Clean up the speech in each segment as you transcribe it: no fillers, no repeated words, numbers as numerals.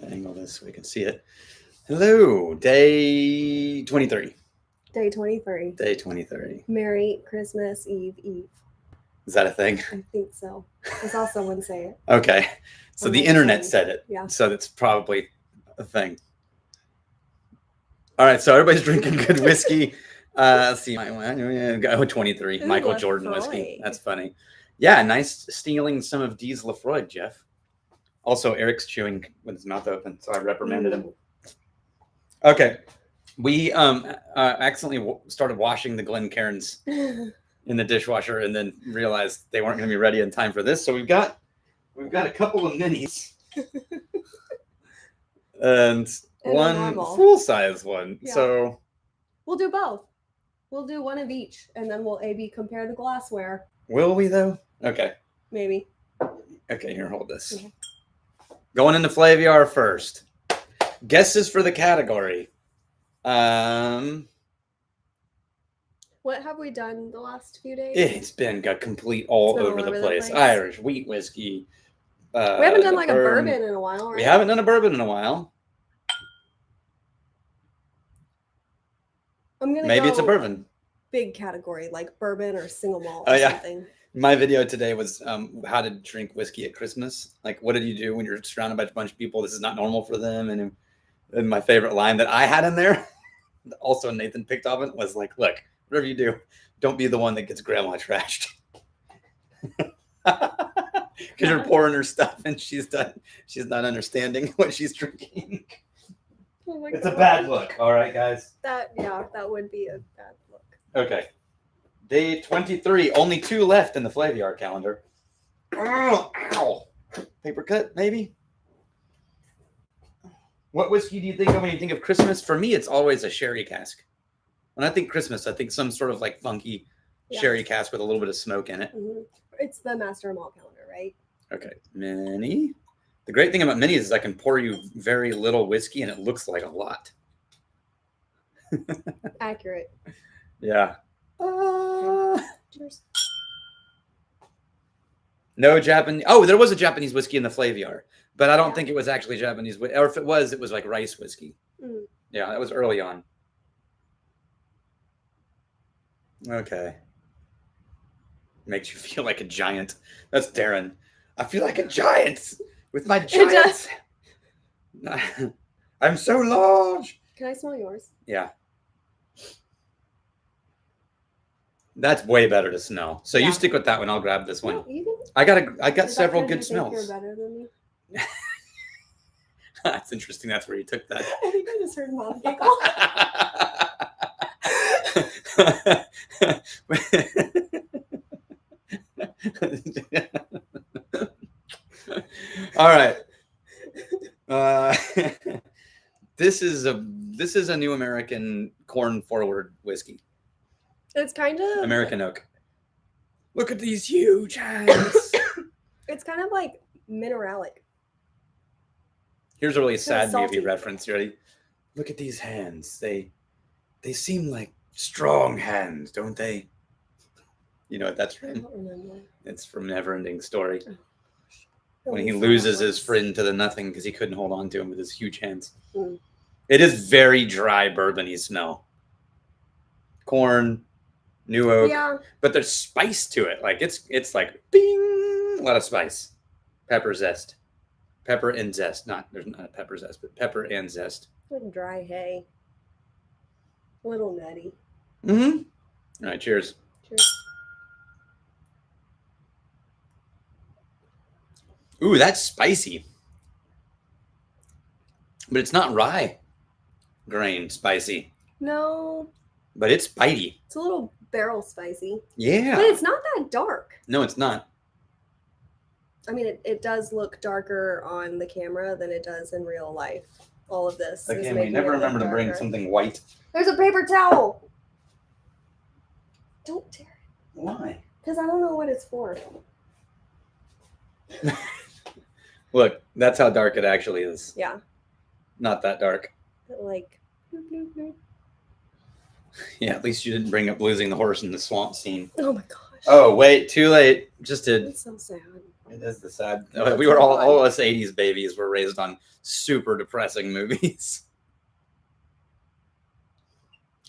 Angle this so we can see it. Hello, day 23. Day 23. Day 23. Merry Christmas Eve. Is that a thing? I think so. I saw someone say it. Okay. So the internet said it. Yeah. So that's probably a thing. All right. So everybody's drinking good whiskey. Let's see. Go 23. Ooh, Michael Jordan Lafroy. whiskey. That's funny. Yeah. Nice stealing some of Dee's Lafroy, Jeff. Also, Eric's chewing with his mouth open. So I reprimanded him. Okay. We accidentally started washing the Glencairns in the dishwasher and then realized they weren't going to be ready in time for this. So we've got a couple of minis and one full-size one. Yeah. So we'll do both. We'll do one of each, and then we'll A/B compare the glassware. Will we, though? Okay. Maybe. Okay, here, hold this. Okay. Going into Flaviar first. Guesses for the category. What have we done the last few days? It's been complete all over the place. Irish, wheat whiskey. We haven't done like a bourbon in a while, right? We haven't done a bourbon in a while. Maybe it's a bourbon. Big category, like bourbon or single malt or something. My video today was how to drink whiskey at Christmas. Like, what did you do when you're surrounded by a bunch of people? This is not normal for them. And my favorite line that I had in there, also Nathan picked up on, was like, look, whatever you do, don't be the one that gets grandma trashed. Because you're pouring her stuff and she's not understanding what she's drinking. Oh my God. A bad look. All right, guys. That would be a bad look. Okay. Day 23. Only 2 left in the Flaviar calendar. Ow. Paper cut, maybe? What whiskey do you think of when you think of Christmas? For me, it's always a sherry cask. When I think Christmas, I think some sort of like funky sherry cask with a little bit of smoke in it. Mm-hmm. It's the Master Malt calendar, right? Okay. Mini. The great thing about minis is I can pour you very little whiskey and it looks like a lot. Accurate. Yeah. Cheers. No Japanese. Oh, there was a Japanese whiskey in the Flaviar, but I don't think it was actually Japanese. Or if it was like rice whiskey. Mm. Yeah, that was early on. Okay. Makes you feel like a giant. That's Darren. I feel like a giant with my giants. I'm so large. Can I smell yours? Yeah. That's way better to smell. So you stick with that one. I'll grab this one. No, I got several good smells. You're better than me. That's interesting. That's where you took that. I think I just heard Mom giggle. All right. This is a New American corn forward whiskey. It's kind of American oak. Look at these huge hands. It's kind of like mineralic. Here's a really sad movie reference. You ready? Look at these hands. They seem like strong hands, don't they? You know what that's from? I don't remember. It's from Neverending Story. Oh, when he loses his friend to the nothing because he couldn't hold on to him with his huge hands. Mm. It is very dry bourbon-y smell. Corn, new oak, but there's spice to it. Like it's like bing, a lot of spice. Pepper zest. Pepper and zest. There's not a pepper zest, but pepper and zest. Like dry hay. A little nutty. Mm-hmm. All right, cheers. Cheers. Ooh, that's spicy. But it's not rye grain spicy. No. But it's bitey. It's a little barrel spicy. Yeah. But it's not that dark. No, it's not. I mean, it does look darker on the camera than it does in real life. All of this. Again, we never remember to bring something white. There's a paper towel. Don't tear it. Why? Because I don't know what it's for. Look, that's how dark it actually is. Yeah. Not that dark. Like. Yeah, at least you didn't bring up losing the horse in the swamp scene. Oh my gosh. Oh, wait, too late. Just did. That's so sad. It is the sad. We were all us 80s babies were raised on super depressing movies.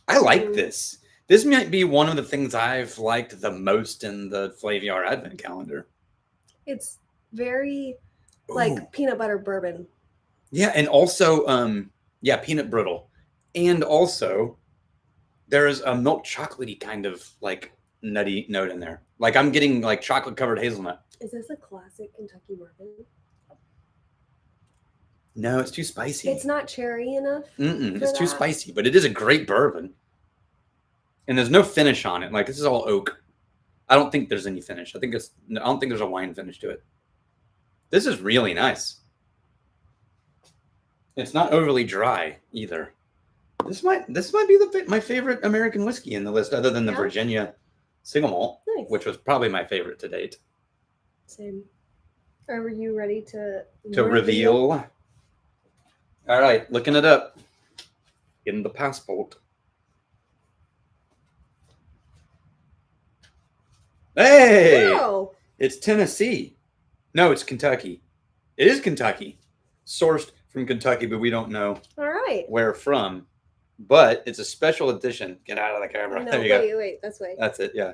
I like this. This might be one of the things I've liked the most in the Flaviar Advent Calendar. It's very like peanut butter bourbon. Yeah, and also, peanut brittle. And also, there's a milk chocolatey kind of like nutty note in there. Like I'm getting like chocolate covered hazelnut. Is this a classic Kentucky bourbon? No, it's too spicy. It's not cherry enough. It's too spicy, but it is a great bourbon. And there's no finish on it. Like this is all oak. I don't think there's any finish. I don't think there's a wine finish to it. This is really nice. It's not overly dry either. This might be my favorite American whiskey in the list, other than the Virginia single malt, which was probably my favorite to date. Same. Are you ready to reveal? All right, looking it up. Getting the passport. Hey! Oh. It's Tennessee. No, it's Kentucky. It is Kentucky. Sourced from Kentucky, but we don't know where from. But it's a special edition. Get out of the camera. No, there you go. Wait, this way. That's it, yeah.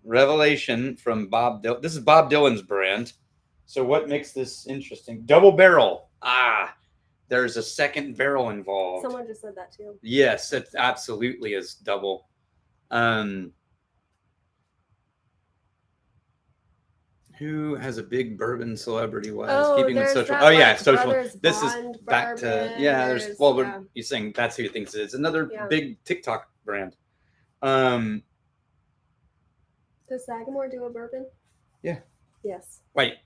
Revelation from Bob Dylan. This is Bob Dylan's brand. So what makes this interesting? Double barrel. There's a second barrel involved. Someone just said that too. Yes, it absolutely is double. Who has a big bourbon celebrity keeping with social? Social. This is back to you're saying that's who you think it is. Another big TikTok brand. Does Sagamore do a bourbon? Yeah. Yes. Wait,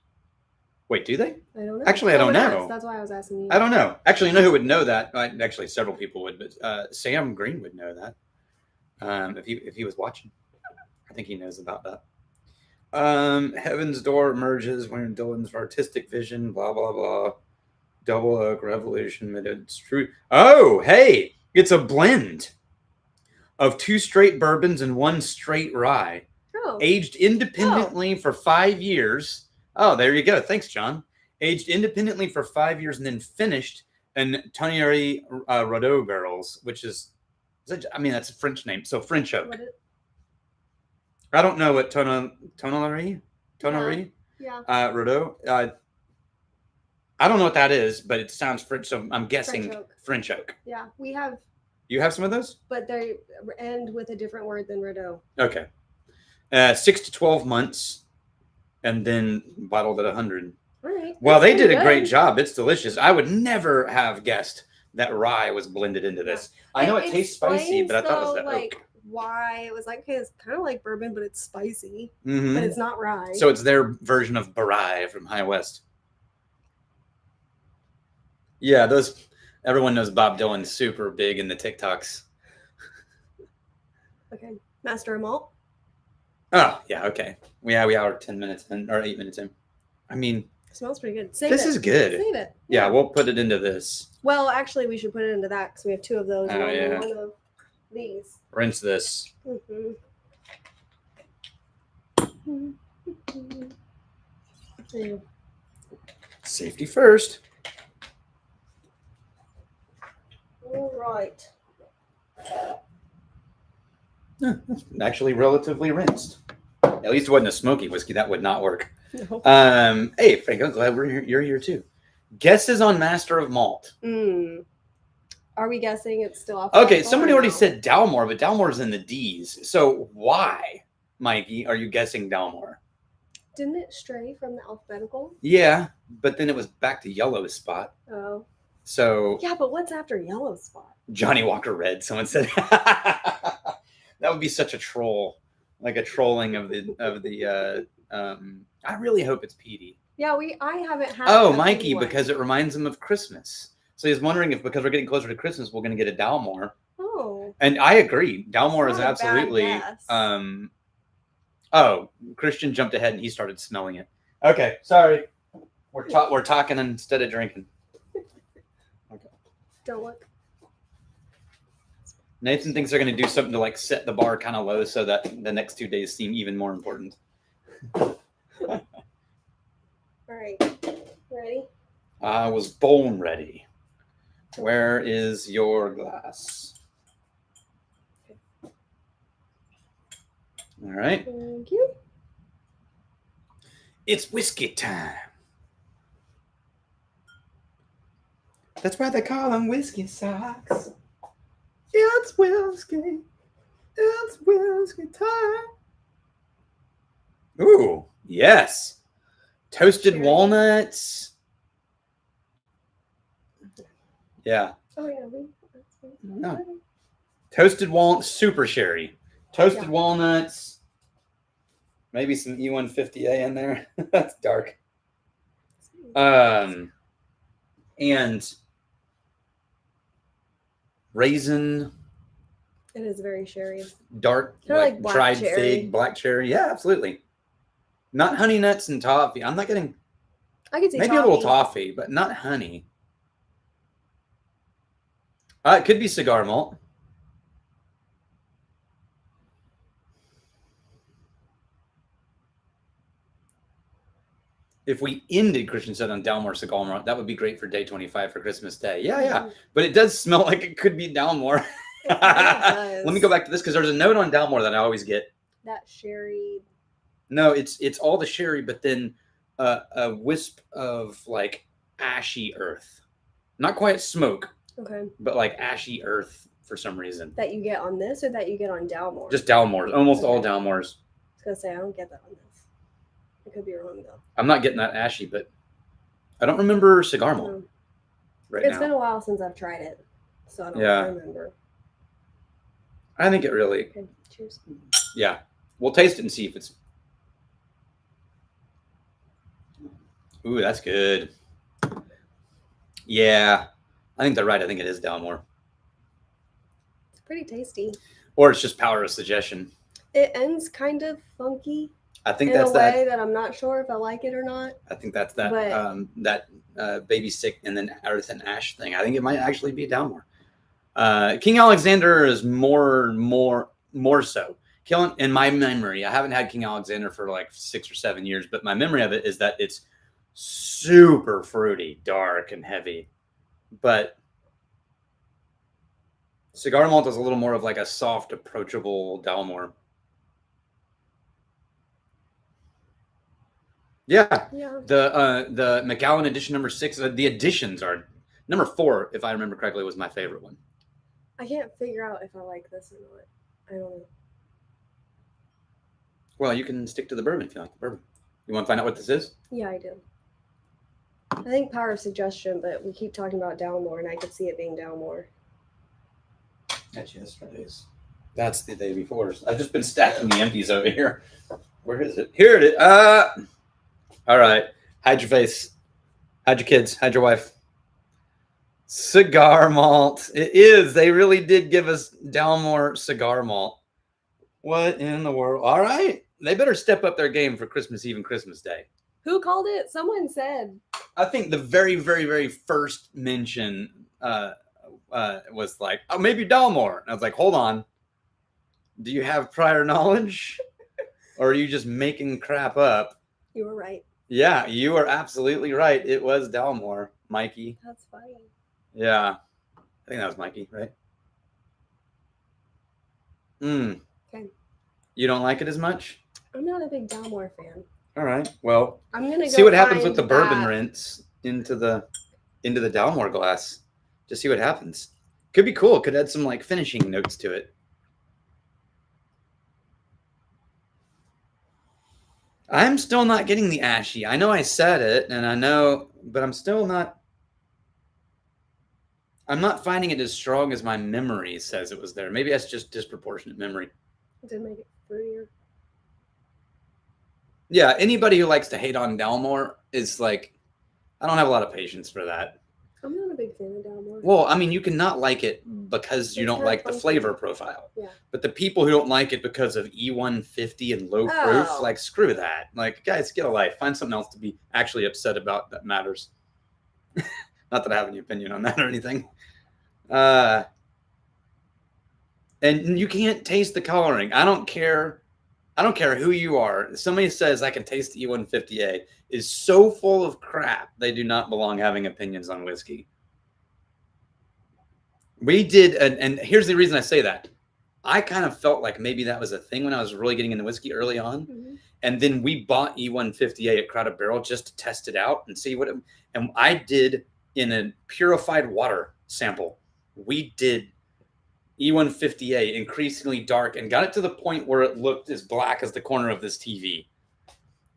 do they? I don't know. Actually, I don't know. That's why I was asking you. I don't know. Actually, you know who would know that? Actually, several people would, but Sam Green would know that. If he was watching, I think he knows about that. Heaven's Door emerges when Dylan's artistic vision, blah, blah, blah. Double Oak Revolution, it's true. Oh, hey, it's a blend of 2 straight bourbons and 1 straight rye. Aged independently for 5 years. Oh, there you go. Thanks, John. Aged independently for 5 years and then finished in Tonnerie Rodot barrels, which is, that's a French name. So French oak. I don't know what Tonnerie? Yeah. Rodot. I don't know what that is, but it sounds French, so I'm guessing French oak. Yeah, we have. You have some of those? But they end with a different word than Rodot. Okay. 6 to 12 months, and then bottled at 100. All right. Well, they did a great job. It's delicious. I would never have guessed that rye was blended into this. I know it tastes spicy, but I thought it was the oak. Why it was like, okay, it's kind of like bourbon, but it's spicy, but it's not rye. So it's their version of Barai from High West. Yeah, everyone knows Bob Dylan's super big in the TikToks. Okay, Master of Malt. Oh yeah, okay. We are 10 minutes in, or 8 minutes in. I mean, it smells pretty good. This is good. Save it. Yeah, we'll put it into this. Well, actually, we should put it into that because we have 2 of those. Oh yeah. One of these. Rinse this. Yeah. Safety first. All right. That's actually relatively rinsed. At least it wasn't a smoky whiskey. That would not work. No. Hey, Frank, I'm glad you're here too. Guesses on Master of Malt. Are we guessing it's still off? Okay, somebody already said Dalmore, but Dalmore's in the D's. So why, Mikey, are you guessing Dalmore? Didn't it stray from the alphabetical? Yeah, but then it was back to Yellow Spot. Oh. So. Yeah, but what's after Yellow Spot? Johnny Walker Red. Someone said that would be such a troll, like a trolling of the. I really hope it's peaty. Yeah, I haven't had. Oh, Mikey, because it reminds him of Christmas. So he's wondering if because we're getting closer to Christmas, we're going to get a Dalmore. Oh. And I agree. Dalmore is absolutely. Christian jumped ahead and he started smelling it. Okay, sorry. We're talking instead of drinking. Okay. Don't look. Nathan thinks they're going to do something to like set the bar kind of low so that the next 2 days seem even more important. All right. Ready? I was born ready. Where is your glass? All right. Thank you. It's whiskey time. That's why they call them whiskey socks. It's whiskey. It's whiskey time. Ooh, yes. Toasted Cherry. walnuts. Yeah. Oh, yeah. No. Toasted walnuts, super sherry. Toasted walnuts. Maybe some E150A in there. That's dark. And raisin. It is very sherry. Dark, like black dried cherry. fig, black cherry. Yeah, absolutely. Not honey nuts and toffee. I'm not getting. I could see maybe toffee. A little toffee, but not honey. It could be cigar malt. If we ended Christian said on Dalmore cigar malt, that would be great for day 25 for Christmas Day. Yeah. But it does smell like it could be Dalmore. Let me go back to this because there's a note on Dalmore that I always get. That sherry. No, it's all the sherry, but then a wisp of like ashy earth. Not quite smoke. Okay. But like ashy earth for some reason. That you get on this or that you get on Dalmore? Just Dalmores. Almost all Dalmores. I was going to say, I don't get that on this. I could be wrong, though. I'm not getting that ashy, but I don't remember cigar malt right now. It's been a while since I've tried it, so I don't remember. I think it really... Okay, cheers. Yeah. We'll taste it and see if it's... Ooh, that's good. Yeah. I think they're right. I think it is Dalmore. It's pretty tasty. Or it's just power of suggestion. It ends kind of funky. I think that's that. In a way that I'm not sure if I like it or not. I think that's that. Baby stick and then earth and ash thing. I think it might actually be Dalmore. King Alexander is more so. In my memory, I haven't had King Alexander for like 6 or 7 years, but my memory of it is that it's super fruity, dark, and heavy. But cigar malt is a little more of like a soft, approachable Dalmore. Yeah. The McAllen edition number 6. The editions are number 4, if I remember correctly, was my favorite one. I can't figure out if I like this or not. I don't know. Well, you can stick to the bourbon if you like the bourbon. You want to find out what this is? Yeah, I do. I think power of suggestion, but we keep talking about Dalmore, and I could see it being Dalmore. That's yesterday's. That's the day before's. I've just been stacking the empties over here. Where is it? Here it is. All right. Hide your face. Hide your kids. Hide your wife. Cigar malt. It is. They really did give us Dalmore cigar malt. What in the world? All right. They better step up their game for Christmas Eve and Christmas Day. Who called it? Someone said. I think the very, very, very first mention was like, oh, maybe Dalmore. And I was like, hold on. Do you have prior knowledge? Or are you just making crap up? You were right. Yeah, you are absolutely right. It was Dalmore, Mikey. That's funny. Yeah. I think that was Mikey, right? Okay. You don't like it as much? I'm not a big Dalmore fan. All right. Well, I'm gonna see what happens with the bourbon rinse into the Dalmore glass. Just see what happens. Could be cool. Could add some like finishing notes to it. I'm still not getting the ashy. I know I said it, and I know, but I'm still not. I'm not finding it as strong as my memory says it was there. Maybe that's just disproportionate memory. Did make it fruitier. Yeah, anybody who likes to hate on Dalmore is like, I don't have a lot of patience for that. I'm not a big fan of Dalmore. Well, I mean, you can not like it because you don't like the flavor profile. Yeah. But the people who don't like it because of E150 and low proof, like, screw that. Like, guys, get a life. Find something else to be actually upset about that matters. Not that I have any opinion on that or anything. And you can't taste the coloring. I don't care I don't care who you are. Somebody says I can taste the E150A is so full of crap. They do not belong having opinions on whiskey. We did, and here's the reason I say that. I kind of felt like maybe that was a thing when I was really getting into whiskey early on. Mm-hmm. And then we bought E150A at Crowded Barrel just to test it out and see what it, and I did in a purified water sample. We did E150A increasingly dark and got it to the point where it looked as black as the corner of this TV.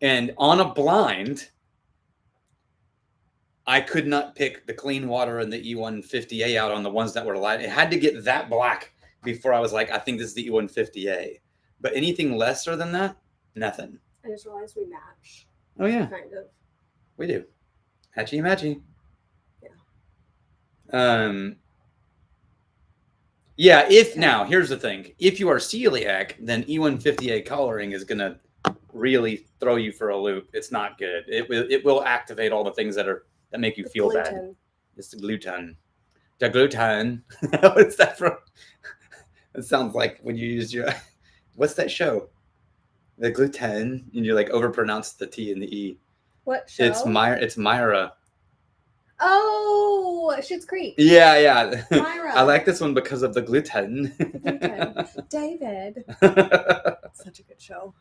And on a blind, I could not pick the clean water and the E150A out on the ones that were light. It had to get that black before I was like, I think this is the E150A. But anything lesser than that, nothing. I just realized we match. Oh, yeah. Kind of. We do. Matchy. Yeah. Yeah, if now, here's the thing. If you are celiac, then E150A coloring is going to really throw you for a loop. It's not good. It will activate all the things that make you feel bad. It's the gluten. The gluten. What is that from? It sounds like when you use your... What's that show? The gluten. And you like overpronounce the T and the E. What show? It's Myra. Oh, Schitt's Creek. Yeah. Myra. I like this one because of the gluten. David. Such a good show.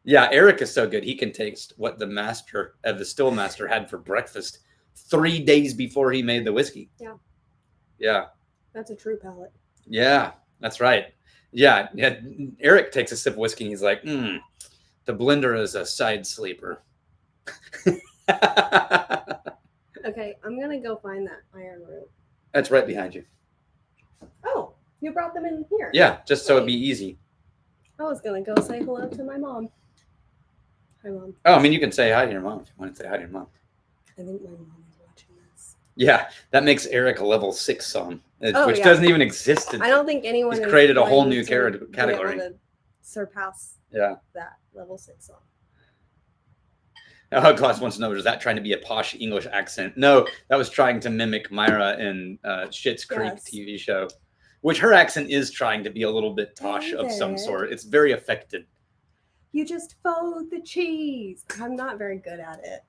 Yeah, Eric is so good. He can taste what the master of the still master had for breakfast 3 days before he made the whiskey. Yeah. That's a true palate. Yeah, that's right. Yeah. Eric takes a sip of whiskey and he's like, the blender is a side sleeper. Okay, I'm gonna go find that iron root. That's right behind you. Oh, you brought them in here. Yeah, just so it'd be easy. I was gonna go say hello to my mom. Hi, Mom. Oh, I mean, you can say hi to your mom if you want to say hi to your mom. I think my mom is watching this. Yeah, that makes Eric a level 6 song, which doesn't even exist. I don't think anyone has created a whole new category. To surpass that level 6 song. Oh, Glass wants to know, is that trying to be a posh English accent? No, that was trying to mimic Myra in Schitt's Creek TV show, which her accent is trying to be a little bit posh of some sort. It's very affected. You just fold the cheese. I'm not very good at it.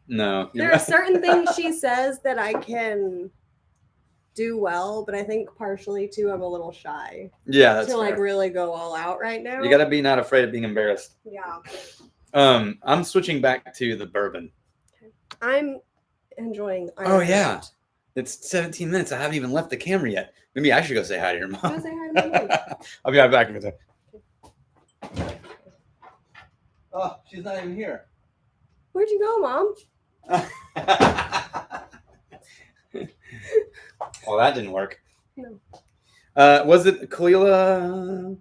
No. There are certain things she says that I can do well, but I think partially too I'm a little shy. Yeah, that's to fair. Like really go all out right now. You got to be not afraid of being embarrassed. Yeah. I'm switching back to the bourbon. Okay. I'm enjoying. Oh yeah, it's 17 minutes. I haven't even left the camera yet. Maybe I should go say hi to your mom. Go say hi to my mom. I'll be right back with her. Oh, she's not even here. Where'd you go, Mom? Well, that didn't work. No. Was it Kalila?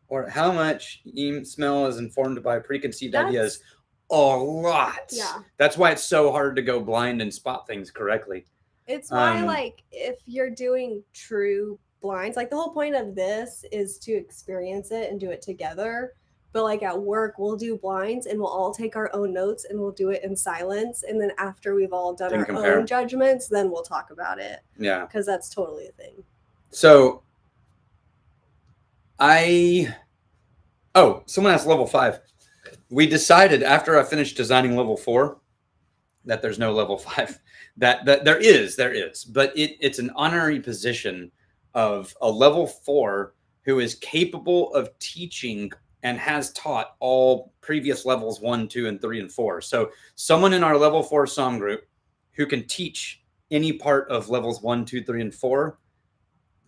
Or how much smell is informed by preconceived ideas? A lot. Yeah. That's why it's so hard to go blind and spot things correctly. It's why, like, if you're doing true blinds, like the whole point of this is to experience it and do it together. But like at work, we'll do blinds and we'll all take our own notes and we'll do it in silence. And then after we've all done our own judgments, then we'll talk about it. Yeah. Because that's totally a thing. So someone asked level 5. We decided after I finished designing level 4 that there's no level 5. That there is, but it's an honorary position of a level 4 who is capable of teaching and has taught all previous levels 1, 2, and 3, and 4. So someone in our level 4 SOM group who can teach any part of levels 1, 2, 3, and 4,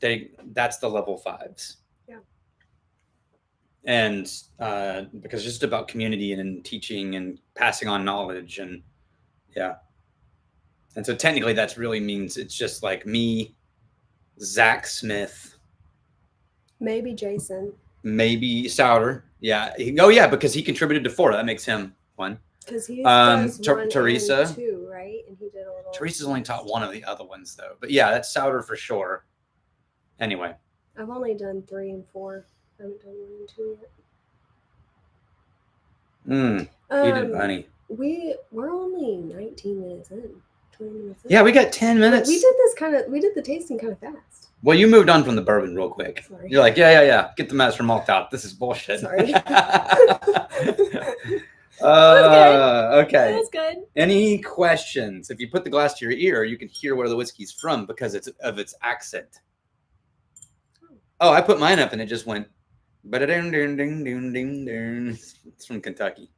that's the level 5s. And because it's just about community and teaching and passing on knowledge and so technically that really means it's just like me, Zach Smith, maybe Jason, maybe Souter, because he contributed to 4. That makes him 1. Because he does 1 Teresa and 2, right? And he did a little. Teresa's only taught 1 of the other ones though, but yeah, that's Souter for sure. Anyway, I've only done 3 and 4. I haven't done 1 and 2 yet. You did funny. We're only 19 minutes in. 20 minutes in. Yeah, we got 10 minutes. We did the tasting kind of fast. Well, you moved on from the bourbon real quick. Sorry. You're like, yeah. Get the master malt out. This is bullshit. Sorry. Okay. It was good. Any questions? If you put the glass to your ear, you can hear where the whiskey's from because of its accent. Oh, I put mine up and it just went. It's from Kentucky.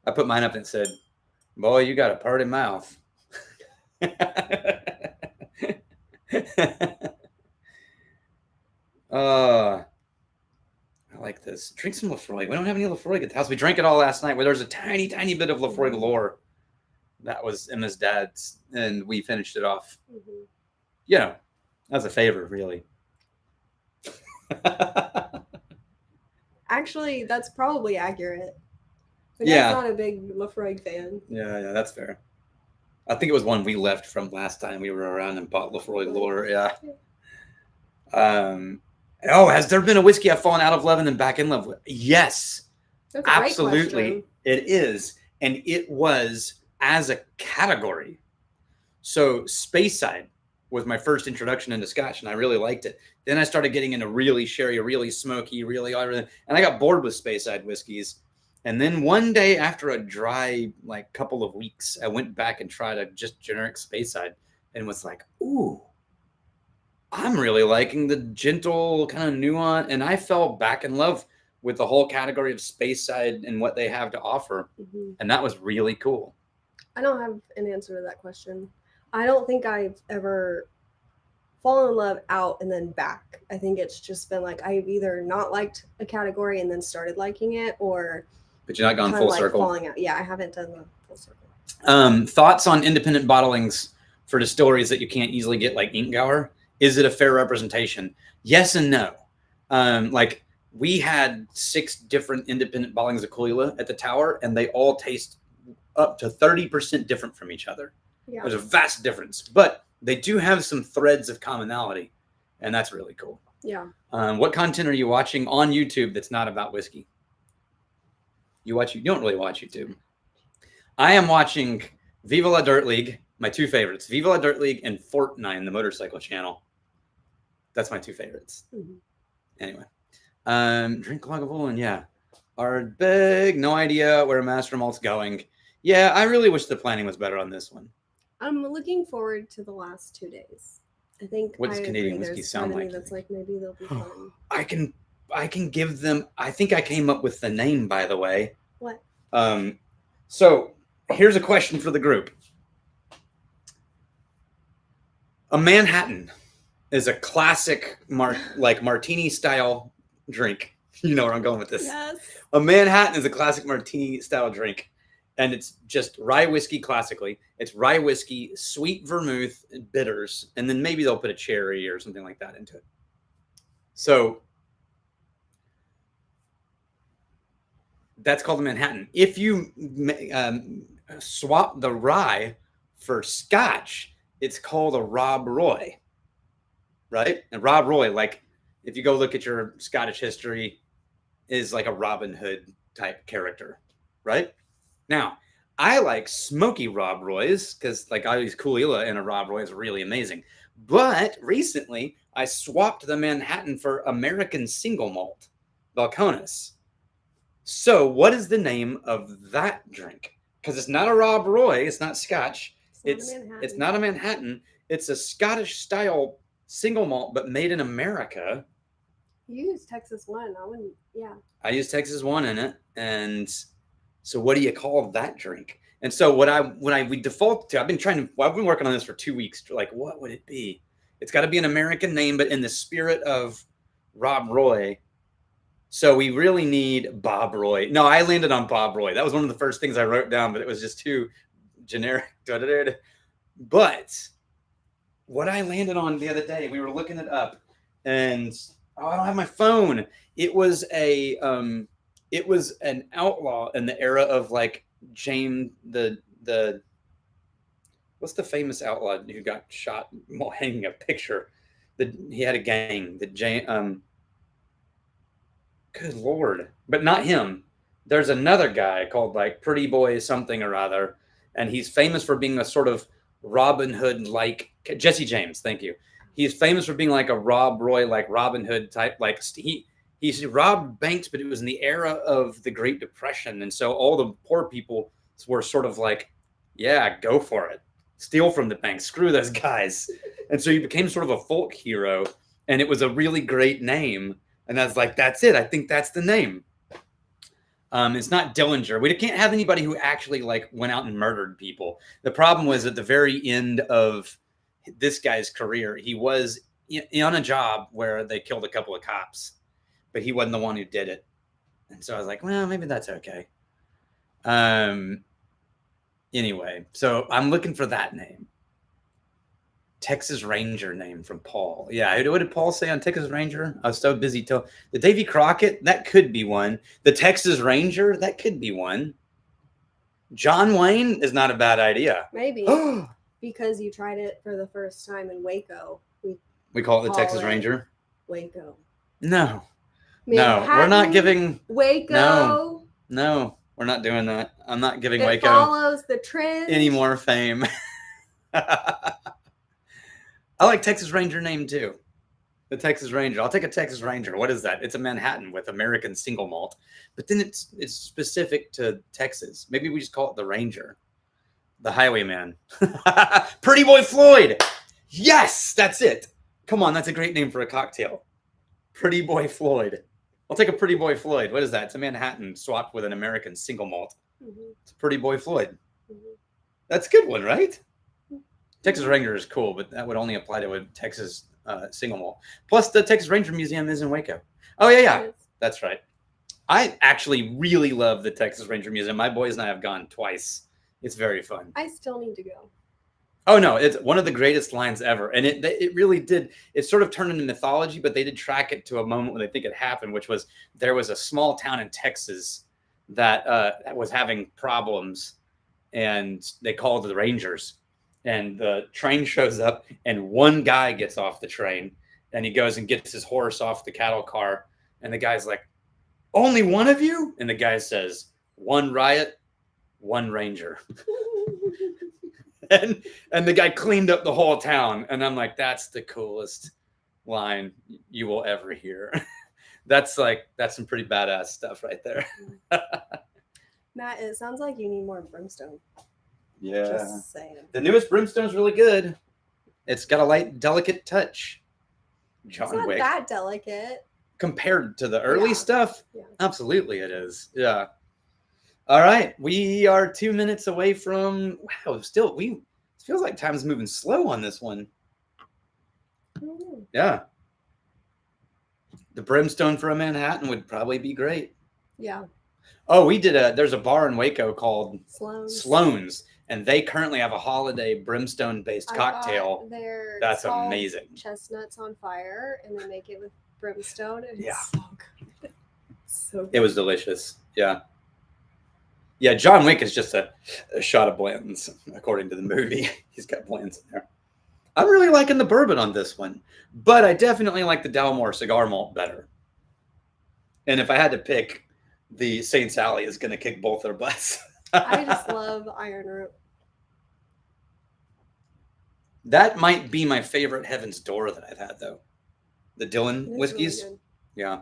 I put mine up and it said, "Boy, you got a party mouth." I like this. Drink some Lefroy. We don't have any Lefroy at the house. We drank it all last night. Where there's a tiny, tiny bit of Lefroy galore. That was Emma's dad's, and we finished it off. Mm-hmm. You know, as a favor, really. Actually, that's probably accurate. But yeah, I'm not a big Lefroy fan. Yeah, that's fair. I think it was one we left from last time we were around and bought Lefroy galore. Yeah. Has there been a whiskey I've fallen out of love and then back in love with? Yes, that's absolutely. It is. And it was as a category. So Speyside was my first introduction into Scotch, and I really liked it. Then I started getting into really sherry, really smoky, really, and I got bored with Speyside whiskeys. And then one day after a dry, couple of weeks, I went back and tried a just generic Speyside and was like, ooh, I'm really liking the gentle kind of nuance. And I fell back in love with the whole category of Speyside and what they have to offer. Mm-hmm. And that was really cool. I don't have an answer to that question. I don't think I've ever fallen in love out and then back. I think it's just been I've either not liked a category and then started liking it, or but you're not gone full circle. Falling out. Yeah, I haven't done the full circle. Thoughts on independent bottlings for distilleries that you can't easily get, like Inkgour? Is it a fair representation? Yes and no. We had 6 different independent bottlings of Cahuilla at the Tower, and they all taste up to 30% different from each other. Yeah. There's a vast difference, but they do have some threads of commonality, and that's really cool. Yeah. What content are you watching on YouTube that's not about whiskey? You don't really watch YouTube. I am watching Viva La Dirt League, my 2 favorites, Viva La Dirt League and Fortnite, the motorcycle channel. That's my 2 favorites. Mm-hmm. Anyway, drink Lagavulin, yeah. Ardbeg, no idea where Master Malt's going. Yeah, I really wish the planning was better on this one. I'm looking forward to the last 2 days. I think. What does Canadian whiskey sound like? That's maybe they'll be fun. I can give them. I think I came up with the name, by the way. What? So here's a question for the group. A Manhattan is a classic martini style drink. You know where I'm going with this. Yes. A Manhattan is a classic martini style drink. And it's just rye whiskey classically. It's rye whiskey, sweet vermouth, bitters, and then maybe they'll put a cherry or something like that into it. So that's called a Manhattan. If you swap the rye for Scotch, it's called a Rob Roy, right? And Rob Roy, if you go look at your Scottish history, is like a Robin Hood type character, right? Now, I like smoky Rob Roys because I use Cahuilla and a Rob Roy is really amazing. But recently, I swapped the Manhattan for American single malt, Balcones. So what is the name of that drink? Because it's not a Rob Roy. It's not Scotch. It's not a Manhattan. It's a Scottish style single malt, but made in America. You use Texas One. I use Texas One in it. And so what do you call that drink? And so we default to, I've been working on this for 2 weeks. What would it be? It's got to be an American name, but in the spirit of Rob Roy. So we really need Bob Roy. No, I landed on Bob Roy. That was one of the first things I wrote down, but it was just too generic. But what I landed on the other day, we were looking it up, and I don't have my phone. It was an outlaw in the era of James the what's the famous outlaw who got shot while hanging a picture? He had a gang. Good Lord, but not him. there's another guy called like Pretty Boy something or other, and he's famous for being a sort of Robin Hood like Jesse James. Thank you. He's famous for being like a Rob Roy, like Robin Hood type. Like he robbed banks, but it was in the era of the Great Depression, and so all the poor people were sort of like, yeah, go for it, steal from the bank, screw those guys, and so he became sort of a folk hero, and it was a really great name, and I was like, that's it. I think that's the name. It's not Dillinger. We can't have anybody who actually like went out and murdered people. The problem was at the very end of this guy's career, he was on a job where they killed a couple of cops, but he wasn't the one who did it. And so I was like, well, maybe that's okay. Anyway, so I'm looking for that name. Texas Ranger name from Paul. Yeah, what did Paul say on Texas Ranger? I was so busy till the Davy Crockett, that could be one. The Texas Ranger, that could be one. John Wayne is not a bad idea. Maybe because you tried it for the first time in Waco. We call it the Texas Ranger. Waco. No. Manhattan, no, we're not giving Waco. No, we're not doing that. I'm not giving it Waco follows the trend. any more fame. I like Texas Ranger name too. The Texas Ranger. I'll take a Texas Ranger. What is that? It's a Manhattan with American single malt. But then it's specific to Texas. Maybe we just call it the Ranger. The Highwayman. Pretty Boy Floyd. Yes, that's it. Come on, that's a great name for a cocktail. Pretty Boy Floyd. I'll take a Pretty Boy Floyd. What is that? It's a Manhattan swapped with an American single malt. Mm-hmm. It's a Pretty Boy Floyd. Mm-hmm. That's a good one, right? Texas Ranger is cool, but that would only apply to a Texas single malt. Plus, the Texas Ranger Museum is in Waco. Oh, yeah. That's right. I actually really love the Texas Ranger Museum. My boys and I have gone twice. It's very fun. I still need to go. Oh, no. It's one of the greatest lines ever. And it really did. It sort of turned into mythology, but they did track it to a moment when they think it happened, which was there was a small town in Texas that was having problems, and they called the Rangers. And the train shows up, and one guy gets off the train, and he goes and gets his horse off the cattle car. And the guy's like, only one of you? And the guy says, one riot, one ranger. and the guy cleaned up the whole town. And I'm like, that's the coolest line you will ever hear. That's some pretty badass stuff right there. Matt, it sounds like you need more brimstone. Yeah. Just saying. The newest brimstone's really good. It's got a light, delicate touch. John Wick. It's not that delicate. Compared to the early stuff? Yeah. Absolutely it is. Yeah. All right. We are 2 minutes away from, wow, still, it feels like time's moving slow on this one. Yeah. The brimstone for a Manhattan would probably be great. Yeah. Oh, there's a bar in Waco called Sloan's. And they currently have a holiday brimstone-based cocktail. That's amazing. Chestnuts on fire, and they make it with brimstone. And it's so good. So good. It was delicious. Yeah. Yeah, John Wick is just a shot of Blanton's, according to the movie. He's got Blanton's in there. I'm really liking the bourbon on this one, but I definitely like the Dalmore cigar malt better. And if I had to pick, the St. Sally is going to kick both their butts. I just love Iron Root. That might be my favorite Heaven's Door that I've had, though. The Dillon whiskeys. Really yeah.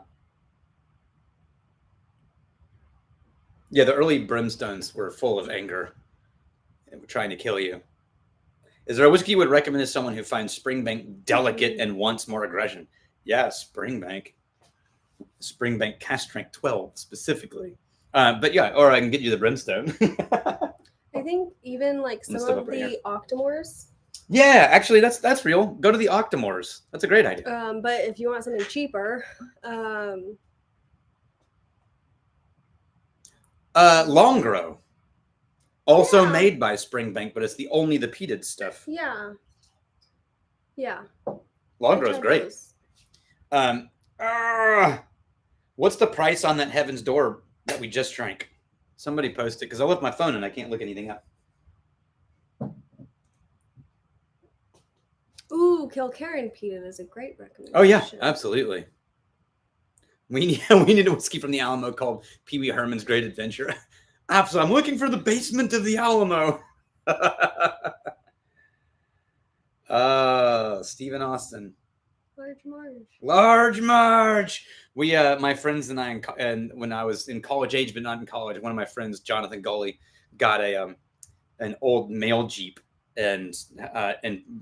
Yeah, the early brimstones were full of anger and were trying to kill you. Is there a whiskey you would recommend to someone who finds Springbank delicate and wants more aggression? Yeah, Springbank. Springbank Cask Strength 12 specifically. But yeah, or I can get you the brimstone. I think even like some of the Octomores. Yeah, actually, that's real. Go to the Octomores. That's a great idea. But if you want something cheaper, Longgrow, also made by Springbank, but it's the peated stuff. Yeah. Yeah. Longrow's great. What's the price on that Heaven's Door that we just drank? Somebody post it, because I left my phone and I can't look anything up. Ooh, Kilkerran peated is a great recommendation. Oh yeah, absolutely. We need a whiskey from the Alamo called Pee Wee Herman's Great Adventure. Absolutely. I'm looking for the basement of the Alamo. Stephen Austin. Large Marge. Large Marge. We, my friends and I, and when I was in college age, but not in college, one of my friends, Jonathan Gully, got an old mail Jeep and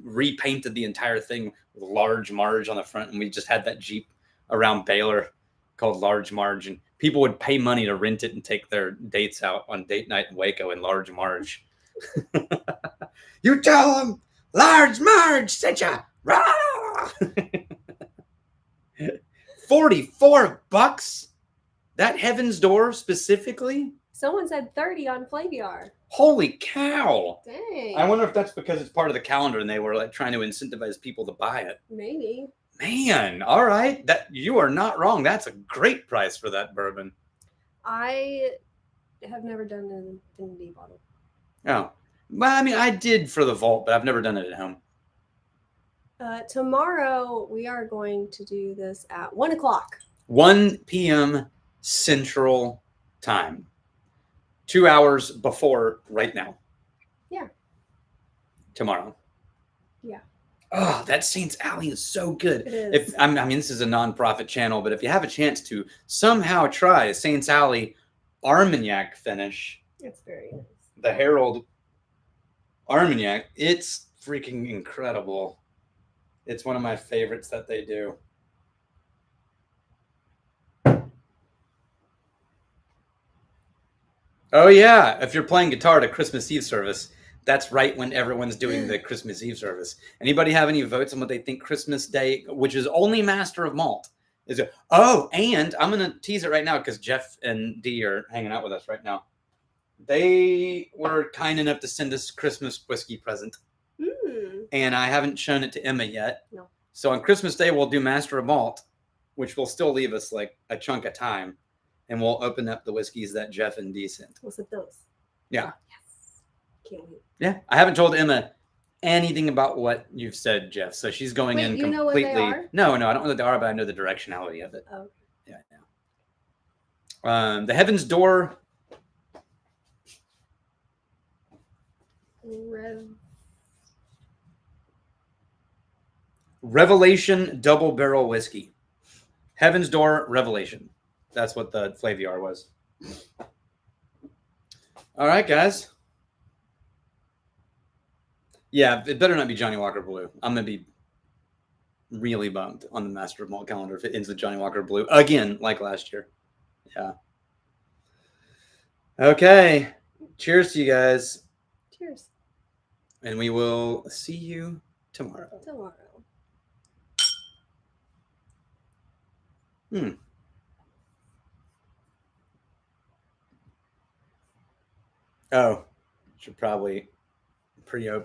repainted the entire thing with Large Marge on the front, and we just had that Jeep around Baylor called Large Marge, and people would pay money to rent it and take their dates out on date night in Waco in Large Marge. You tell them Large Marge sent ya. 44 bucks? That Heaven's Door specifically? Someone said 30 on Flaviar. Holy cow. Dang. I wonder if that's because it's part of the calendar and they were like trying to incentivize people to buy it. Maybe. Man, all right. That you are not wrong. That's a great price for that bourbon. I have never done an infinity bottle. Oh. Well, I mean, I did for the vault, but I've never done it at home. Tomorrow, we are going to do this at 1 o'clock. 1 p.m. Central Time. 2 hours before right now. Yeah. Tomorrow. Yeah. Oh, that Saints Alley is so good. It is. I mean, this is a non-profit channel, but if you have a chance to somehow try a Saints Alley Armagnac finish, it's very nice. The Herald Armagnac, it's freaking incredible. It's one of my favorites that they do. Oh, yeah. If you're playing guitar at a Christmas Eve service, that's right when everyone's doing the Christmas Eve service. Anybody have any votes on what they think Christmas Day, which is only Master of Malt, is it? Oh, and I'm going to tease it right now because Jeff and Dee are hanging out with us right now. They were kind enough to send us Christmas whiskey present. And I haven't shown it to Emma yet. No. So on Christmas Day, we'll do Master of Malt, which will still leave us like a chunk of time. And we'll open up the whiskeys that Jeff and Dee sent. We'll sip those. Yeah. Yes. Can't wait. Yeah. I haven't told Emma anything about what you've said, Jeff. So she's going in completely. You know what they are? No, I don't know what they are, but I know the directionality of it. Oh. Yeah. The Heaven's Door. Revelation Double Barrel Whiskey. Heaven's Door Revelation. That's what the Flaviar was. All right, guys. Yeah, it better not be Johnny Walker Blue. I'm going to be really bummed on the Master of Malt calendar if it ends with Johnny Walker Blue. Again, like last year. Yeah. Okay. Cheers to you guys. Cheers. And we will see you tomorrow. Oh, should probably pre-open.